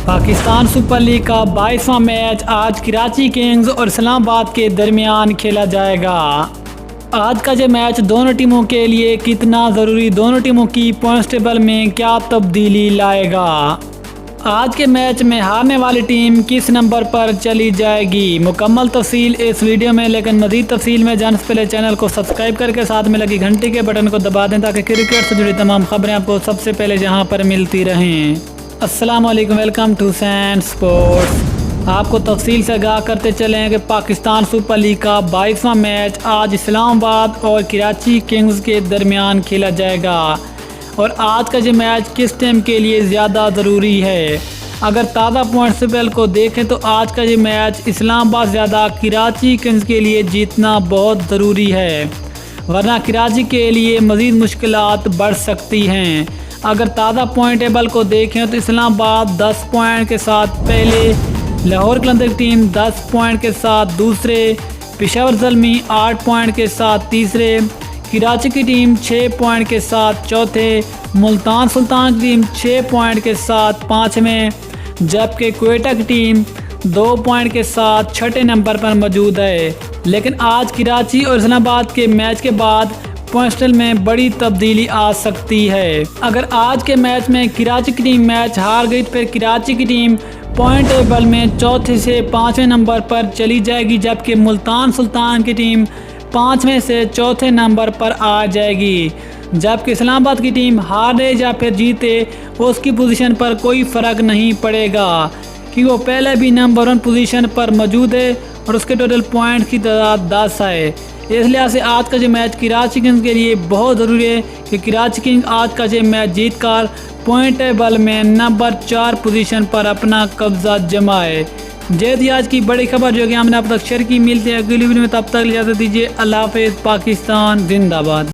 Pakistan super league का 22वां match आज Karachi Kings और इस्लामाबाद के दरमियान खेला जाएगा। आज का ये मैच दोनों टीमों के लिए कितना ज़रूरी, दोनों टीमों की पॉइंट्स टेबल में क्या तब्दीली लाएगा। आज के मैच में हारने वाली टीम किस नंबर पर चली जाएगी, मुकम्मल तफसील इस वीडियो में। लेकिन मज़ीद तफसील में जानने से पहले चैनल को सब्सक्राइब करके साथ में लगी घंटी के बटन को दबा दें ताकि क्रिकेट से जुड़ी तमाम खबरें आपको सबसे पहले यहाँ पर मिलती रहें। अस्सलाम वालेकुम, वेलकम टू सैंड स्पोर्ट्स। आपको तफसील से आगाह करते चलें कि पाकिस्तान सुपर लीग का 22वां मैच आज इस्लामाबाद और कराची किंग्स के दरमियान खेला जाएगा। और आज का ये मैच किस टीम के लिए ज़्यादा ज़रूरी है। अगर ताज़ा पॉइंट्स टेबल को देखें तो आज का ये मैच इस्लामाबाद ज़्यादा कराची किंग्स के लिए जीतना बहुत ज़रूरी है, वरना कराची के लिए मज़ीद मुश्किलात बढ़ सकती हैं। अगर ताज़ा पॉइंट टेबल को देखें तो इस्लामाबाद 10 पॉइंट के साथ पहले, लाहौर कलंदर टीम 10 पॉइंट के साथ दूसरे, पेशावर ज़ल्मी 8 पॉइंट के साथ तीसरे, कराची की टीम 6 पॉइंट के साथ चौथे, मुल्तान सुल्तान की टीम 6 पॉइंट के साथ पाँचवें, जबकि क्वेटा की टीम 2 पॉइंट के साथ छठे नंबर पर मौजूद है। लेकिन आज कराची और इस्लामाबाद के मैच के बाद पॉइंट्स टेबल में बड़ी तब्दीली आ सकती है। अगर आज के मैच में कराची की टीम मैच हार गई तो फिर कराची की टीम पॉइंट टेबल में चौथे से पाँचवें नंबर पर चली जाएगी, जबकि मुल्तान सुल्तान की टीम पाँचवें से चौथे नंबर पर आ जाएगी। जबकि इस्लामाबाद की टीम हारे या फिर जीते उसकी पोजीशन पर कोई फ़र्क नहीं पड़ेगा, कि वो पहले भी नंबर 1 पोजीशन पर मौजूद है और उसके टोटल पॉइंट की तादाद 10 है। इस लिहाज से आज का जो मैच कराची किंग्स के लिए बहुत ज़रूरी है कि कराची किंग्स आज का जो मैच जीत कर पॉइंट टेबल में नंबर 4 पोजीशन पर अपना कब्जा जमाए। जैसे आज की बड़ी खबर जो कि हमने अब तक शेयर की, मिलते हैं अगली वीडियो में, तब तक इजाज़त दीजिए। अल्लाह हाफ़िज़। पाकिस्तान जिंदाबाद।